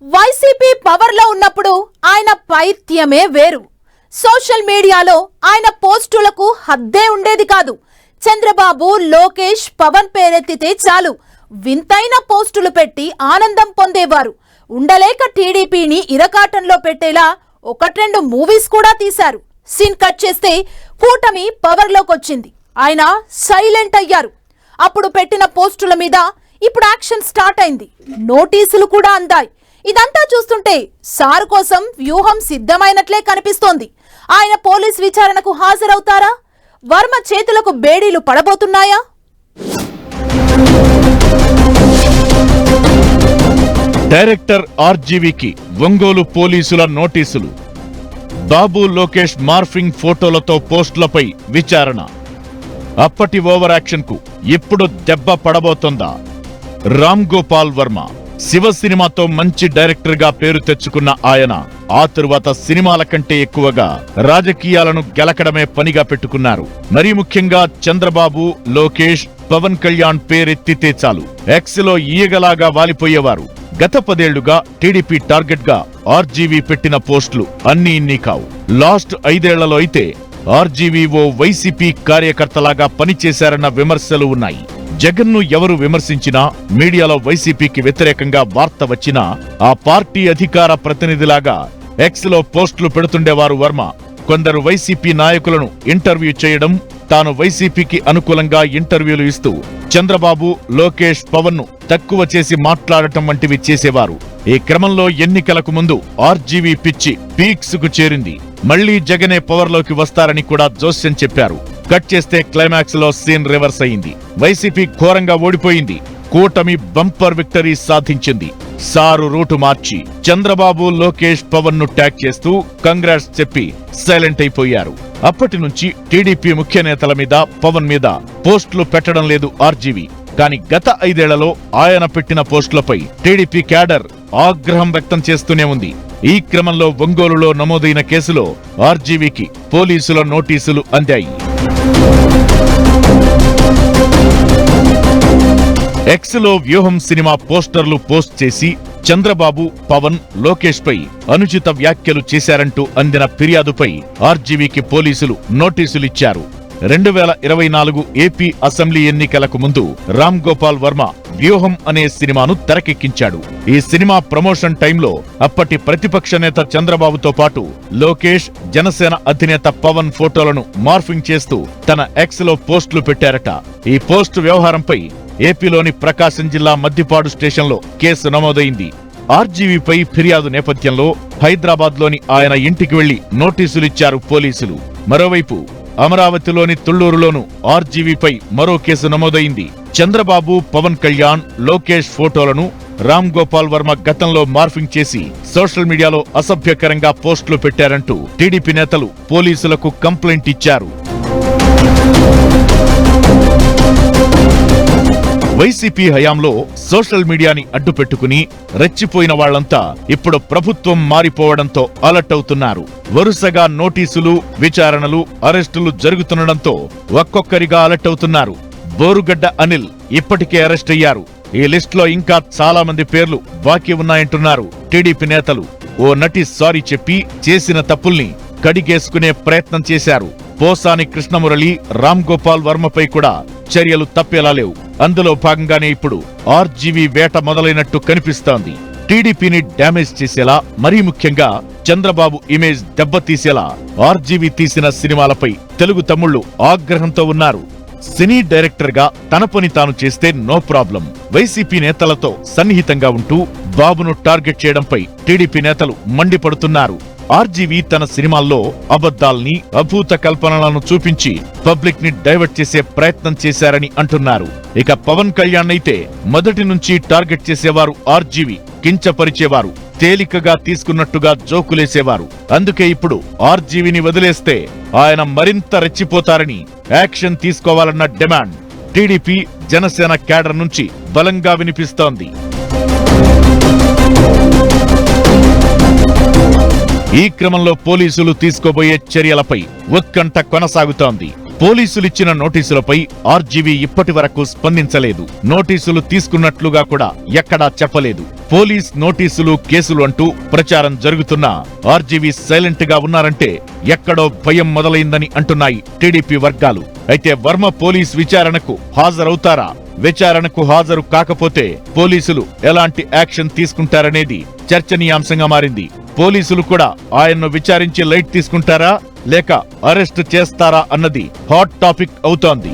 YCP పవర్లో ఉన్నప్పుడు ఆయన పైత్యమే వేరు. సోషల్ మీడియాలో ఆయన పోస్టులకు హద్దే ఉండేది కాదు. చంద్రబాబు, లోకేష్, పవన్ పేరెత్తితే చాలు వింతైన పోస్టులు పెట్టి ఆనందం పొందేవారు. ఉండలేక టీడీపీని ఇరకాటంలో పెట్టేలా ఒకట్రెండు మూవీస్ కూడా తీశారు. సీన్ కట్ చేస్తే కూటమి పవర్లోకొచ్చింది. ఆయన సైలెంట్ అయ్యారు. అప్పుడు పెట్టిన పోస్టుల మీద ఇప్పుడు యాక్షన్ స్టార్ట్ అయింది. నోటీసులు కూడా అందాయి. ఇదంతా చూస్తుంటే సారు కోసం వ్యూహం సిద్ధమైనట్లే కనిపిస్తోంది. ఆయన పోలీస్ విచారణకు హాజరవుతారా? వర్మ చేతులకు బేడీలు పడబోతున్నాయా? డైరెక్టర్ ఆర్జీవీకి ఒంగోలు పోలీసుల నోటీసులు. బాబు, లోకేష్ మార్ఫింగ్ ఫోటోలతో పోస్టులపై విచారణ. అప్పటి ఓవర్ యాక్షన్ కు ఇప్పుడు దెబ్బ పడబోతోందా? రామ్ గోపాల్ వర్మ శివ సినిమాతో మంచి డైరెక్టర్ గా పేరు తెచ్చుకున్న ఆయన ఆ తరువాత సినిమాల కంటే ఎక్కువగా రాజకీయాలను గెలకడమే పనిగా పెట్టుకున్నారు. మరీ ముఖ్యంగా చంద్రబాబు, లోకేష్, పవన్ కళ్యాణ్ పేరెత్తితే చాలు ఎక్స్ లో ఈగలాగా వాలిపోయేవారు. గత 10 ఏళ్లుగా టీడీపీ టార్గెట్ గా ఆర్జీవీ పెట్టిన పోస్టులు అన్నీ ఇన్ని కావు. లాస్ట్ 5 ఏళ్లలో అయితే ఆర్జీవీ ఓ వైసీపీ కార్యకర్తలాగా పనిచేశారన్న విమర్శలు ఉన్నాయి. జగన్ను ఎవరు విమర్శించినా, మీడియాలో వైసీపీకి వ్యతిరేకంగా వార్త వచ్చినా ఆ పార్టీ అధికార ప్రతినిధిలాగా ఎక్స్ లో పోస్టులు పెడుతుండేవారు వర్మ. కొందరు వైసీపీ నాయకులను ఇంటర్వ్యూ చేయడం, తాను వైసీపీకి అనుకూలంగా ఇంటర్వ్యూలు ఇస్తూ చంద్రబాబు, లోకేష్, పవన్ ను తక్కువ చేసి మాట్లాడటం వంటివి చేసేవారు. ఈ క్రమంలో ఎన్నికలకు ముందు ఆర్జీవీ పిచ్చి పీక్స్ కు చేరింది. మళ్లీ జగనే పవర్లోకి వస్తారని కూడా జోస్యం చెప్పారు. కట్ చేస్తే క్లైమాక్స్ లో సీన్ రివర్స్ అయింది. వైసీపీ ఘోరంగా ఓడిపోయింది. కూటమి బంపర్ విక్టరీ సాధించింది. సారు రూటు మార్చి చంద్రబాబు, లోకేష్, పవన్ ను ట్యాగ్ చేస్తూ కంగ్రాట్స్ చెప్పి సైలెంట్ అయిపోయారు. అప్పటి నుంచి టీడీపీ ముఖ్య నేతల మీద, పవన్ మీద పోస్టులు పెట్టడం లేదు ఆర్జీవీ. కానీ గత 5 ఏళ్లలో ఆయన పెట్టిన పోస్టులపై టీడీపీ క్యాడర్ ఆగ్రహం వ్యక్తం చేస్తూనే ఉంది. ఈ క్రమంలో ఒంగోలులో నమోదైన కేసులో ఆర్జీవీకి పోలీసుల నోటీసులు అందాయి. ఎక్స్ లో వ్యూహం సినిమా పోస్టర్లు పోస్ట్ చేసి చంద్రబాబు, పవన్, లోకేష్ పై అనుచిత వ్యాఖ్యలు చేశారంటూ అందిన ఫిర్యాదుపై ఆర్జీవీకి పోలీసులు నోటీసులిచ్చారు. 2024 ఏపీ అసెంబ్లీ ఎన్నికలకు ముందు రామ్ గోపాల్ వర్మ వ్యూహం అనే సినిమాను తెరకెక్కించాడు. ఈ సినిమా ప్రమోషన్ టైంలో అప్పటి ప్రతిపక్ష నేత చంద్రబాబుతో పాటు లోకేష్, జనసేన అధినేత పవన్ ఫోటోలను మార్ఫింగ్ చేస్తూ తన ఎక్స్ లో పోస్టులు పెట్టారట. ఈ పోస్టు వ్యవహారంపై ఏపీలోని ప్రకాశం జిల్లా మద్దిపాడు స్టేషన్లో కేసు నమోదైంది. ఆర్జీవీపై ఫిర్యాదు నేపథ్యంలో హైదరాబాద్ లోని ఆయన ఇంటికి వెళ్లి నోటీసులిచ్చారు పోలీసులు. మరోవైపు అమరావతిలోని తుళ్లూరులోనూ ఆర్జీవీపై మరో కేసు నమోదైంది. చంద్రబాబు, పవన్ కళ్యాణ్, లోకేష్ ఫోటోలను రామ్ గోపాల్ వర్మ గతంలో మార్ఫింగ్ చేసి సోషల్ మీడియాలో అసభ్యకరంగా పోస్టులు పెట్టారంటూ టీడీపీ నేతలు పోలీసులకు కంప్లైంట్ ఇచ్చారు. వైసీపీ హయాంలో సోషల్ మీడియాని అడ్డుపెట్టుకుని రెచ్చిపోయిన వాళ్లంతా ఇప్పుడు ప్రభుత్వం మారిపోవడంతో అలర్ట్ అవుతున్నారు. వరుసగా నోటీసులు, విచారణలు, అరెస్టులు జరుగుతుండటంతో ఒక్కొక్కరిగా అలర్ట్ అవుతున్నారు. బోరుగడ్డ అనిల్ ఇప్పటికే అరెస్ట్ అయ్యారు. ఈ లిస్ట్ లో ఇంకా చాలా మంది పేర్లు బాకీ ఉన్నాయంటున్నారు టీడీపీ నేతలు. ఓ నటి సారీ చెప్పి చేసిన తప్పుల్ని కడిగేసుకునే ప్రయత్నం చేశారు. పోసాని కృష్ణమురళి, రామ్ గోపాల్ వర్మపై కూడా చర్యలు తప్పేలా లేవు. అందులో భాగంగానే ఇప్పుడు ఆర్జీవీ వేట మొదలైనట్టు కనిపిస్తోంది. టీడీపీని డ్యామేజ్ చేసేలా, మరీ ముఖ్యంగా చంద్రబాబు ఇమేజ్ దెబ్బతీసేలా ఆర్జీవీ తీసిన సినిమాలపై తెలుగు తమ్ముళ్లు ఆగ్రహంతో ఉన్నారు. సినీ డైరెక్టర్ గా తన పని తాను చేస్తే నో ప్రాబ్లం. వైసీపీ నేతలతో సన్నిహితంగా ఉంటూ బాబును టార్గెట్ చేయడంపై టీడీపీ నేతలు మండిపడుతున్నారు. ఆర్జీవీ తన సినిమాల్లో అబద్ధాల్ని, అభూత కల్పనలను చూపించి పబ్లిక్ ని డైవర్ట్ చేసే ప్రయత్నం చేశారని అంటున్నారు. ఇక పవన్ కళ్యాణ్ అయితే మొదటి నుంచి టార్గెట్ చేసేవారు ఆర్జీవీ, కించపరిచేవారు, తేలికగా తీసుకున్నట్టుగా జోకులేసేవారు. అందుకే ఇప్పుడు ఆర్జీవీని వదిలేస్తే ఆయన మరింత రెచ్చిపోతారని యాక్షన్ తీసుకోవాలన్న డిమాండ్ టీడీపీ, జనసేన క్యాడర్ నుంచి బలంగా వినిపిస్తోంది. ఈ క్రమంలో పోలీసులు తీసుకోబోయే చర్యలపై ఉత్కంఠ కొనసాగుతోంది. పోలీసులిచ్చిన నోటీసులపై ఆర్జీవీ ఇప్పటి వరకు స్పందించలేదు. నోటీసులు తీసుకున్నట్లుగా కూడా ఎక్కడా చెప్పలేదు. పోలీస్ నోటీసులు, కేసులు అంటూ ప్రచారం జరుగుతున్నా ఆర్జీవీ సైలెంట్ గా ఉన్నారంటే ఎక్కడో భయం మొదలైందని అంటున్నాయి టీడీపీ వర్గాలు. అయితే వర్మ పోలీస్ విచారణకు హాజరవుతారా? విచారణకు హాజరు కాకపోతే పోలీసులు ఎలాంటి యాక్షన్ తీసుకుంటారనేది చర్చనీయాంశంగా మారింది. పోలీసులు కూడా ఆయన్ను విచారించి లైట్ తీసుకుంటారా లేక అరెస్ట్ చేస్తారా అన్నది హాట్ టాపిక్ అవుతోంది.